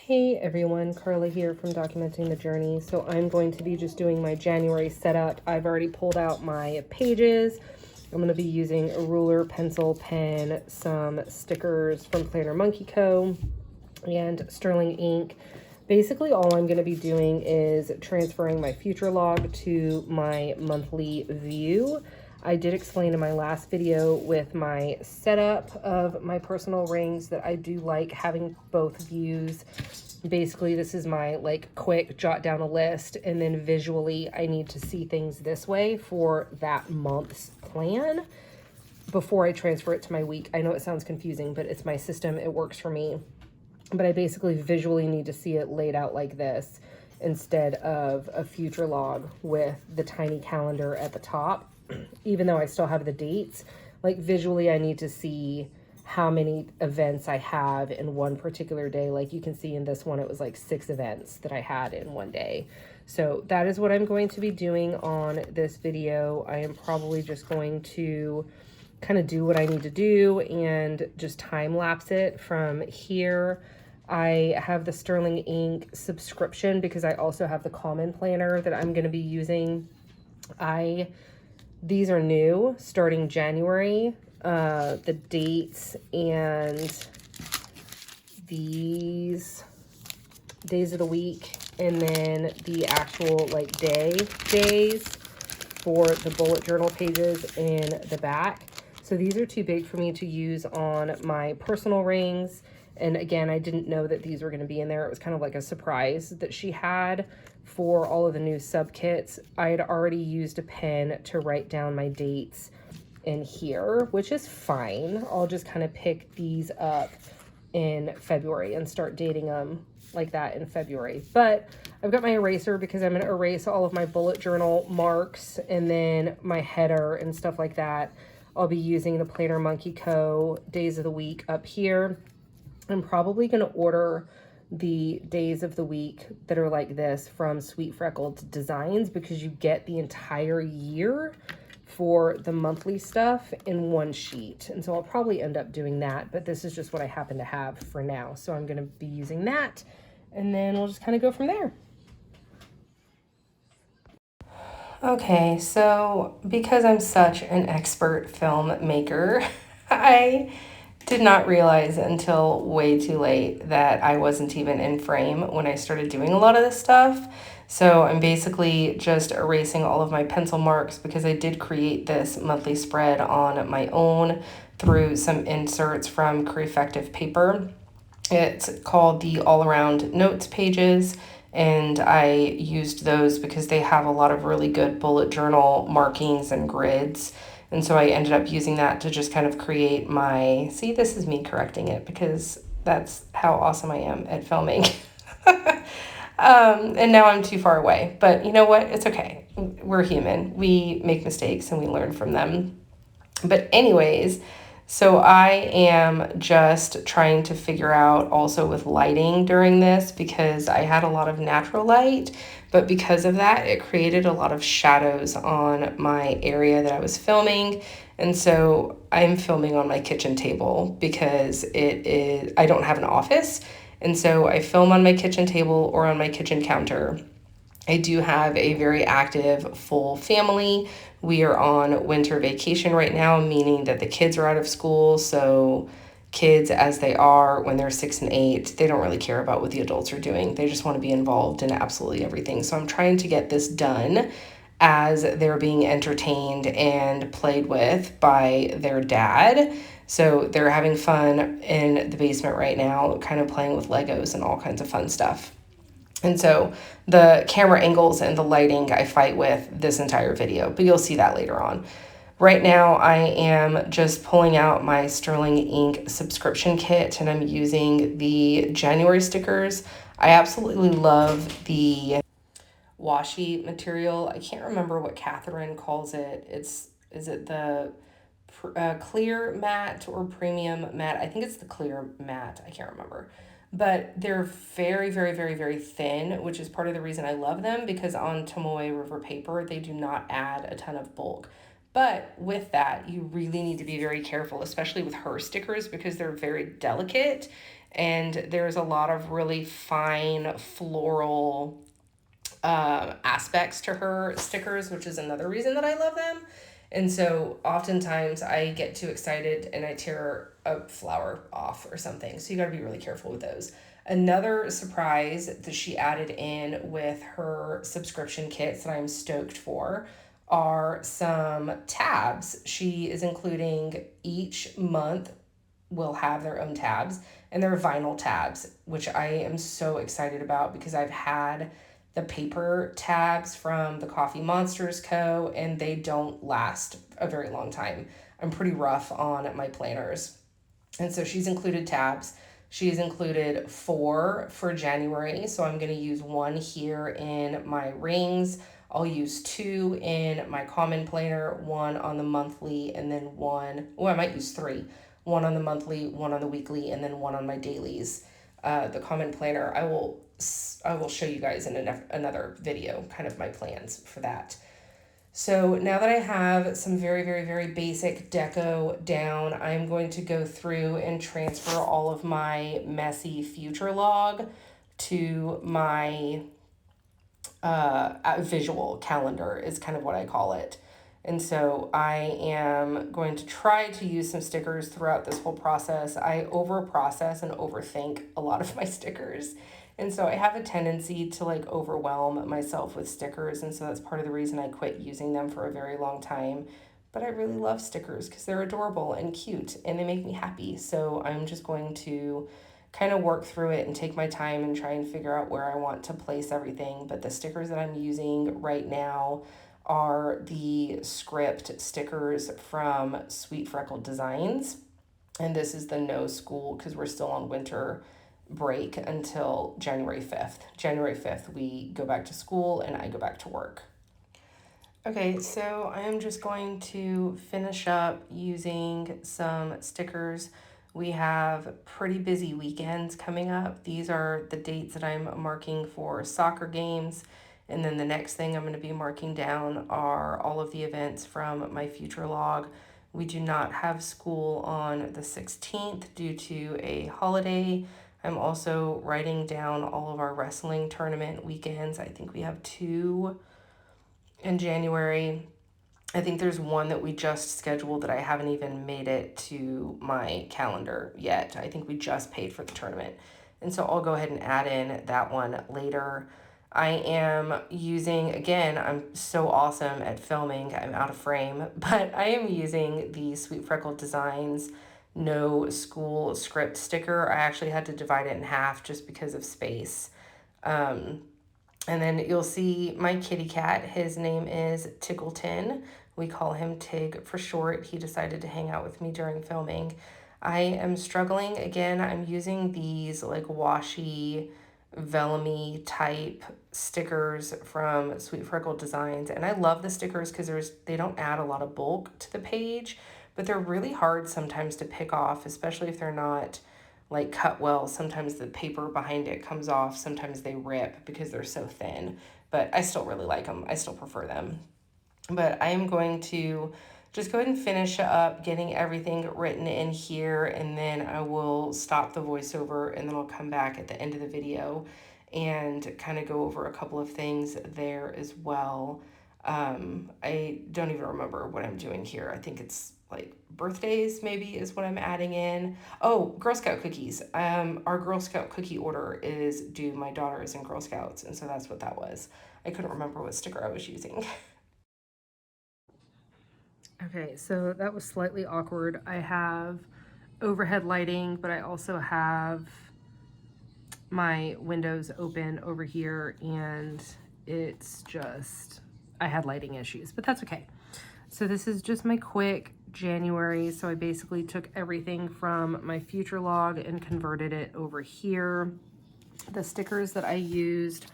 Hey everyone, Carla here from Documenting the Journey. So I'm going to be just doing my January setup. I've already pulled out my pages. I'm going to be using a ruler, pencil, pen, some stickers from Planner Monkey Co. and sterling ink. Basically all I'm going to be doing is transferring my future log to my monthly view. I did explain in my last video with my setup of my personal rings that I do like having both views. Basically, this is my like quick jot down a list, and then visually I need to see things this way for that month's plan before I transfer it to my week. I know it sounds confusing, but it's my system. It works for me. But I basically visually need to see it laid out like this instead of a future log with the tiny calendar at the top. Even though I still have the dates, like visually I need to see how many events I have in one particular day. Like you can see in this one, it was like 6 events that I had in one day. So that is what I'm going to be doing on this video. I am probably just going to kind of do what I need to do and just time lapse it from here. I have the sterling ink subscription because I also have the common planner that I'm going to be using. These are new, starting January, the dates and these days of the week, and then the actual like days for the bullet journal pages in the back. So these are too big for me to use on my personal rings. And again, I didn't know that these were going to be in there. It was kind of like a surprise that she had for all of the new sub kits. I had already used a pen to write down my dates in here, which is fine. I'll just kind of pick these up in February and start dating them like that in February. But I've got my eraser because I'm going to erase all of my bullet journal marks and then my header and stuff like that. I'll be using the Planner Monkey Co. days of the week up here. I'm probably going to order the days of the week that are like this from Sweet Freckled Designs because you get the entire year for the monthly stuff in one sheet. And so I'll probably end up doing that, but this is just what I happen to have for now. So I'm going to be using that, and then we'll just kind of go from there. Okay, so because I'm such an expert filmmaker, I did not realize until way too late that I wasn't even in frame when I started doing a lot of this stuff. So I'm basically just erasing all of my pencil marks because I did create this monthly spread on my own through some inserts from Effective Paper. It's called the All Around Notes pages, and I used those because they have a lot of really good bullet journal markings and grids. And so I ended up using that to just kind of create my, see, this is me correcting it because that's how awesome I am at filming. And now I'm too far away, but you know what? It's okay. We're human. We make mistakes and we learn from them. But anyways, so I am just trying to figure out also with lighting during this because I had a lot of natural light, but because of that, it created a lot of shadows on my area that I was filming. And so I'm filming on my kitchen table because I don't have an office. And so I film on my kitchen table or on my kitchen counter. I do have a very active full family. We are on winter vacation right now, meaning that the kids are out of school. So kids, as they are when they're 6 and 8, they don't really care about what the adults are doing. They just want to be involved in absolutely everything. So I'm trying to get this done as they're being entertained and played with by their dad. So they're having fun in the basement right now, kind of playing with Legos and all kinds of fun stuff. And so the camera angles and the lighting I fight with this entire video, but you'll see that later on. Right now I am just pulling out my sterling ink subscription kit and I'm using the January stickers. I absolutely love the washi material. I can't remember what Catherine calls it. Is it the clear matte or premium matte? I think it's the clear matte. I can't remember. But they're very, very, very, very thin, which is part of the reason I love them because on Tomoe River paper, they do not add a ton of bulk. But with that, you really need to be very careful, especially with her stickers because they're very delicate And there's a lot of really fine floral aspects to her stickers, which is another reason that I love them. And so oftentimes I get too excited and I tear a flower off or something. So you got to be really careful with those. Another surprise that she added in with her subscription kits that I'm stoked for are some tabs. She is including each month will have their own tabs, and they're vinyl tabs, which I am so excited about because I've had the paper tabs from the Coffee Monsters Co. and they don't last a very long time. I'm pretty rough on my planners. And so she's included tabs. She's included 4 for January. So I'm going to use 1 here in my rings. I'll use 2 in my common planner, 1 on the monthly, and then 1, I might use 3. 1 on the monthly, 1 on the weekly, and then 1 on my dailies. The common planner, I will show you guys in another video, kind of my plans for that. So now that I have some very, very, very basic deco down, I'm going to go through and transfer all of my messy future log to my visual calendar is kind of what I call it. And so I am going to try to use some stickers throughout this whole process. I over process and overthink a lot of my stickers. And so I have a tendency to like overwhelm myself with stickers. And so that's part of the reason I quit using them for a very long time. But I really love stickers because they're adorable and cute and they make me happy. So I'm just going to kind of work through it and take my time and try and figure out where I want to place everything. But the stickers that I'm using right now are the script stickers from Sweet Freckled Designs. And this is the no school because we're still on winter break until January 5th. January 5th, we go back to school and I go back to work. Okay, so I am just going to finish up using some stickers. We have pretty busy weekends coming up. These are the dates that I'm marking for soccer games. And then the next thing I'm going to be marking down are all of the events from my future log. We do not have school on the 16th due to a holiday. I'm also writing down all of our wrestling tournament weekends. I think we have 2 in January. I think there's 1 that we just scheduled that I haven't even made it to my calendar yet. I think we just paid for the tournament. And so I'll go ahead and add in that one later. I am using, again, I'm so awesome at filming. I'm out of frame, but I am using the Sweet Freckled Designs No School script sticker. I actually had to divide it in half just because of space. And then you'll see my kitty cat. His name is Tickleton. We call him Tig for short. He decided to hang out with me during filming. I am struggling. Again, I'm using these like washi, vellum-y type stickers from Sweet Freckled Designs. And I love the stickers because they don't add a lot of bulk to the page, but they're really hard sometimes to pick off, especially if they're not like cut well. Sometimes the paper behind it comes off. Sometimes they rip because they're so thin, but I still really like them. I still prefer them. But I am going to just go ahead and finish up getting everything written in here, and then I will stop the voiceover, and then I'll come back at the end of the video and kind of go over a couple of things there as well. I don't even remember what I'm doing here. I think it's like birthdays maybe is what I'm adding in. Oh, Girl Scout cookies. Our Girl Scout cookie order is due. My daughter is in Girl Scouts, and so that's what that was. I couldn't remember what sticker I was using. Okay, so that was slightly awkward. I have overhead lighting, but I also have my windows open over here, and it's just, I had lighting issues, but that's okay. So this is just my quick January. So I basically took everything from my future log and converted it over here. The stickers that I used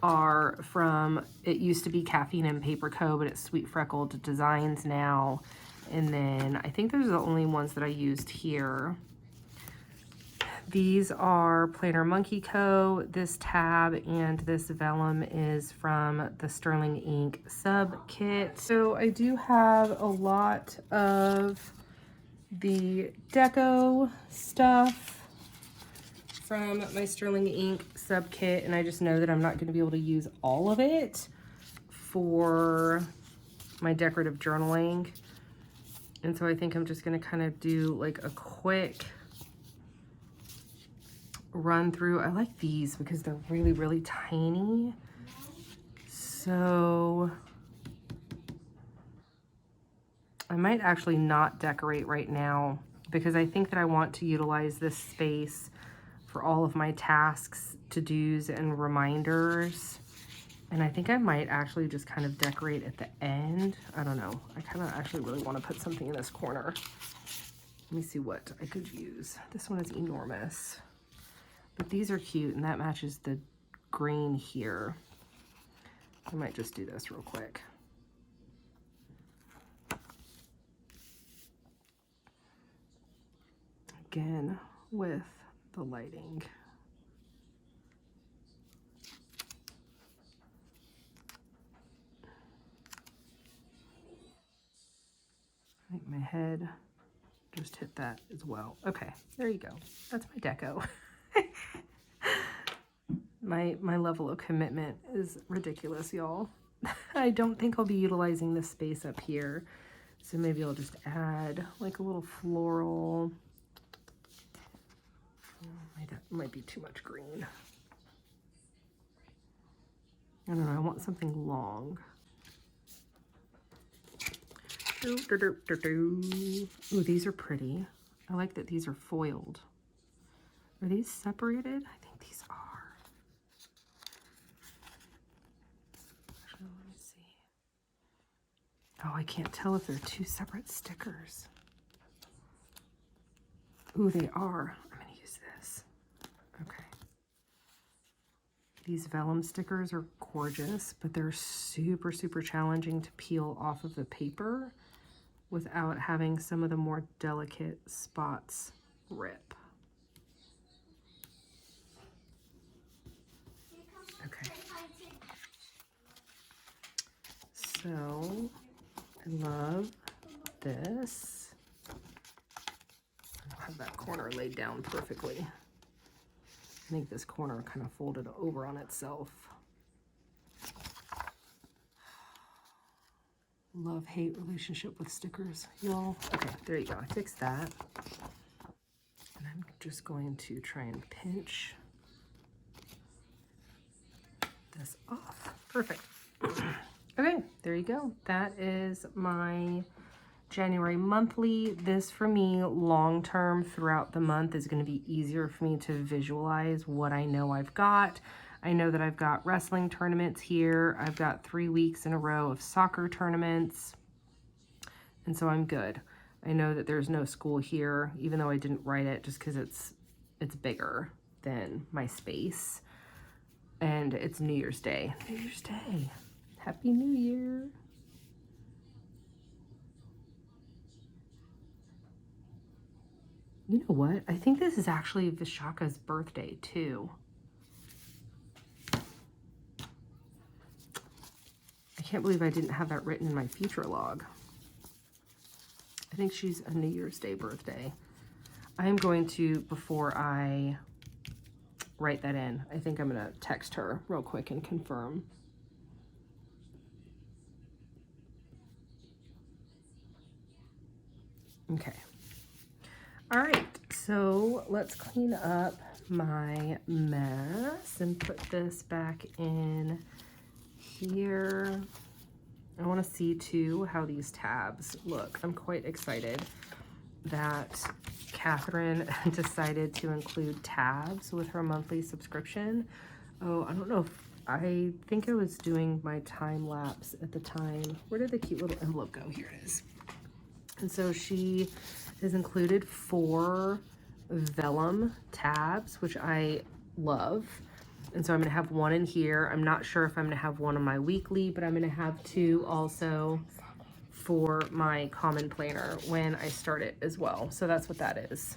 are from, it used to be Caffeine and Paper Co., but it's Sweet Freckled Designs now. And then I think those are the only ones that I used here. These are Planner Monkey Co. This tab and this vellum is from the Sterling Ink sub kit. So I do have a lot of the deco stuff. from my Sterling ink sub kit, and I just know that I'm not going to be able to use all of it for my decorative journaling. And so I think I'm just going to kind of do like a quick run through. I like these because they're really, really tiny. So I might actually not decorate right now because I think that I want to utilize this space for all of my tasks, to-dos, and reminders. And I think I might actually just kind of decorate at the end. I don't know. I kind of actually really want to put something in this corner. Let me see what I could use. This one is enormous. But these are cute, and that matches the green here. I might just do this real quick. Again, with the lighting. I think my head just hit that as well. Okay, there you go. That's my deco. My level of commitment is ridiculous, y'all. I don't think I'll be utilizing this space up here. So maybe I'll just add like a little floral. Might be too much green. I don't know, I want something long. Ooh, these are pretty. I like that these are foiled. Are these separated? I think these are. Actually, let me see. Oh, I can't tell if they're two separate stickers. Ooh, they are. I'm gonna use this. Okay. These vellum stickers are gorgeous, but they're super, super challenging to peel off of the paper without having some of the more delicate spots rip. Okay. So, I love this. I have that corner laid down perfectly. I think this corner kind of folded over on itself. Love-hate relationship with stickers, y'all. Okay, there you go. I fixed that. And I'm just going to try and pinch this off. Perfect. Okay, there you go. That is my January monthly. This for me long term throughout the month is going to be easier for me to visualize what I know I've got. I know that I've got wrestling tournaments here. I've got 3 weeks in a row of soccer tournaments. And so I'm good. I know that there's no school here, even though I didn't write it just because it's bigger than my space. And it's New Year's Day. New Year's Day. Happy New Year. You know what? I think this is actually Vishaka's birthday too. I can't believe I didn't have that written in my future log. I think she's a New Year's Day birthday. I'm going to, before I write that in, I think I'm gonna text her real quick and confirm. Okay. All right, so let's clean up my mess and put this back in here. I want to see too how these tabs look. I'm quite excited that Catherine decided to include tabs with her monthly subscription. Oh, I don't know if, I think I was doing my time lapse at the time. Where did the cute little envelope go? Here it is. And so she has included 4 vellum tabs, which I love. And so I'm gonna have 1 in here. I'm not sure if I'm gonna have 1 on my weekly, but I'm gonna have 2 also for my common planner when I start it as well. So that's what that is.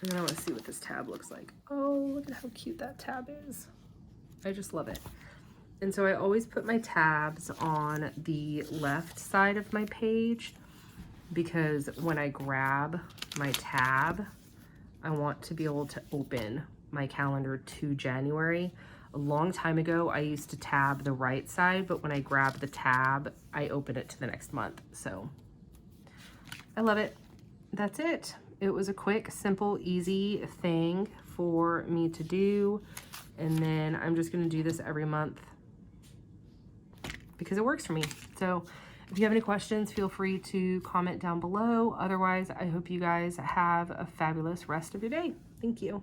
And then I wanna see what this tab looks like. Oh, look at how cute that tab is. I just love it. And so I always put my tabs on the left side of my page because when I grab my tab, I want to be able to open my calendar to January. A long time ago, I used to tab the right side, but when I grab the tab, I open it to the next month. So I love it. That's it. It was a quick, simple, easy thing for me to do. And then I'm just gonna do this every month because it works for me. So if you have any questions, feel free to comment down below. Otherwise, I hope you guys have a fabulous rest of your day. Thank you.